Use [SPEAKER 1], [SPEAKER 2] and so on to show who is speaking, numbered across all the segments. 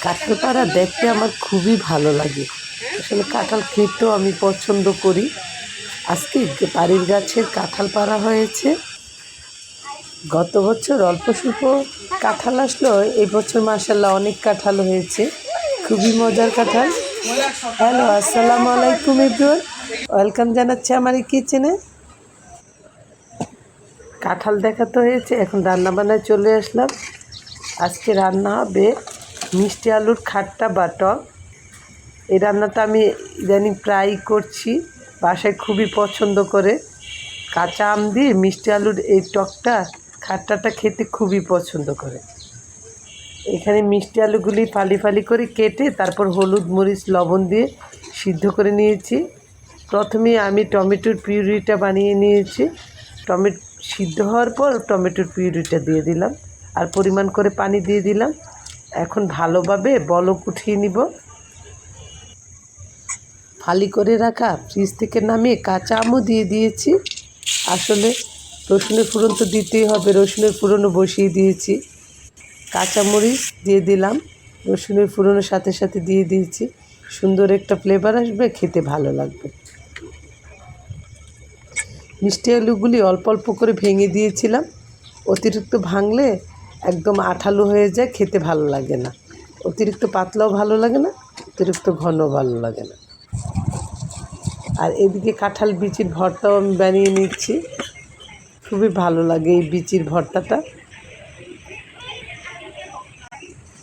[SPEAKER 1] কাঁঠাল পাড়া দেখতে আমার খুবই ভালো লাগে। আসলে কাঁঠাল খেতেও আমি পছন্দ করি। আজকে বাড়ির গাছের কাঁঠাল পাড়া হয়েছে। গত বছর অল্প স্বল্প কাঁঠাল আসলো, এবছর মাশাআল্লাহ অনেক কাঁঠাল হয়েছে, খুবই মজার কাঁঠাল। হ্যালো, আসসালামু আলাইকুম এভরিওয়ান, ওয়েলকাম জানাচ্ছি আমার এই কিচেনে। কাঁঠাল দেখা তো হয়েছে, এখন রান্না বান্নায় চলে আসলাম। আজকে রান্না হবে মিষ্টি আলুর খাট্টা বা টক। এই রান্নাটা আমি ইদানিং প্রায়ই করছি, বাসায় খুবই পছন্দ করে। কাঁচা আম দিয়ে মিষ্টি আলুর এই টকটা খাট্টাটা খেতে খুবই পছন্দ করে। এখানে মিষ্টি আলুগুলি ফালি ফালি করে কেটে তারপর হলুদ মরিচ লবণ দিয়ে সিদ্ধ করে নিয়েছি। প্রথমে আমি টমেটোর পিউরিটা বানিয়ে নিয়েছি। টমেটো সিদ্ধ হওয়ার পর টমেটোর পিউরিটা দিয়ে দিলাম, আর পরিমাণ করে পানি দিয়ে দিলাম। এখন ভালোভাবে বলক উঠিয়ে নিব। ফালি করে রাখা ফ্রিজ থেকে নামিয়ে কাঁচা আমও দিয়ে দিয়েছি। আসলে রসুনের ফোড়ন তো দিতেই হবে, রসুনের ফোড়নও বসিয়ে দিয়েছি। কাঁচামরিচ দিয়ে দিলাম, রসুনের ফোড়নের সাথে সাথে দিয়ে দিয়েছি। সুন্দর একটা ফ্লেভার আসবে, খেতে ভালো লাগবে। মিষ্টি আলুগুলি অল্প অল্প করে ভেঙে দিয়েছিলাম। অতিরিক্ত ভাঙলে একদম আঠালো হয়ে যায়, খেতে ভালো লাগে না। অতিরিক্ত পাতলাও ভালো লাগে না, অতিরিক্ত ঘনও ভালো লাগে না। আর এদিকে কাঁঠাল বিচির ভর্তাও আমি বানিয়ে নিচ্ছি। খুবই ভালো লাগে এই বিচির ভর্তাটা।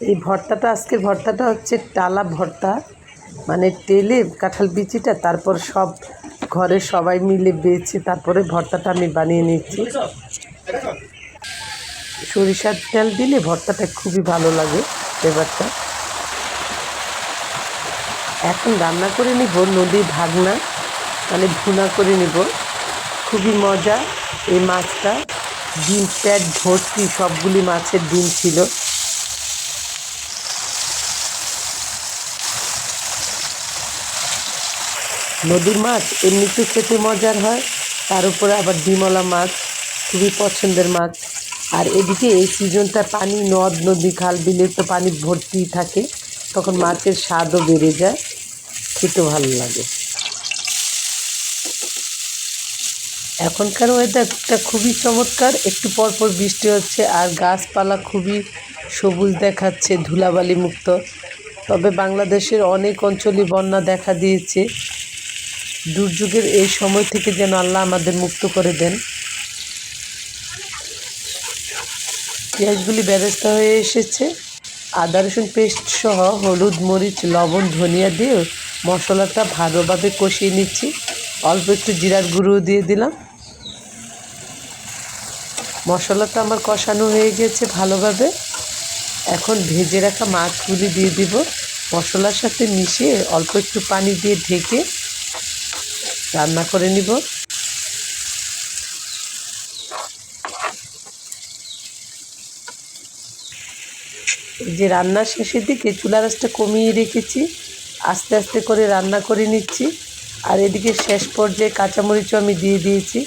[SPEAKER 1] এই ভর্তাটা, আজকের ভর্তাটা হচ্ছে টালা ভর্তা, মানে তেলে কাঁঠাল বিচিটা তারপর সব ঘরে সবাই মিলে বেছে তারপরে ভর্তাটা আমি বানিয়ে নিচ্ছি। সরিষার তেল দিলে ভর্তাটা খুবই ভালো লাগে ফ্লেভারটা। এখন রান্না করে নিব নদীর ভাগনা, মানে ভুনা করে নিব। খুবই মজা এই মাছটা। ডিম প্যাট ভর্তি, সবগুলি মাছের ডিম ছিল। নদীর মাছ এমনিতে খেতে মজার হয়, তার উপরে আবার ডিমওয়ালা মাছ, খুবই পছন্দের মাছ। আর এদিকে এই সিজনটা পানি, নদ নদী খাল বিলে তো পানি ভর্তি থাকে, তখন মাছের স্বাদও বেড়ে যায়, খেতে ভালো লাগে। এখনকার ওয়েদারটা খুবই চমৎকার, একটু পরপর বৃষ্টি হচ্ছে আর গাছপালা খুবই সবুজ দেখাচ্ছে, ধুলাবালি মুক্ত। তবে বাংলাদেশের অনেক অঞ্চলই বন্যা দেখা দিয়েছে। দুর্যোগের এই সময় থেকে যেন আল্লাহ আমাদের মুক্ত করে দেন। পেঁয়াজগুলি বেরেস্তা হয়ে এসেছে। আদা রসুন পেস্ট সহ হলুদ মরিচ লবণ ধনিয়া দিয়ে মশলাটা ভালোভাবে কষিয়ে নিচ্ছি। অল্প একটু জিরার গুঁড়ো দিয়ে দিলাম। মশলাটা আমার কষানো হয়ে গেছে ভালোভাবে। এখন ভেজে রাখা মাছগুলি দিয়ে দিব, মশলার সাথে মিশিয়ে অল্প একটু পানি দিয়ে ঢেকে রান্না করে নিব। এই যে রান্নার শেষের দিকে চুলা আঁচটা কমিয়ে রেখেছি, আস্তে আস্তে করে রান্না করে নিচ্ছি। আর এদিকে শেষ পর্যায়ে কাঁচামরিচও আমি দিয়ে দিয়েছি,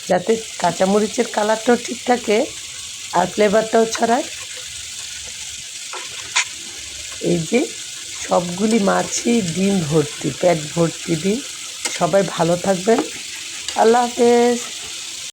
[SPEAKER 1] যাতে কাঁচামরিচের কালারটাও ঠিক থাকে আর ফ্লেভারটাও ছড়ায়। এই যে সবগুলি মাছই ডিম ভর্তি, পেট ভর্তি ডিম। সবাই ভালো থাকবেন, আল্লাহ হাফেজ।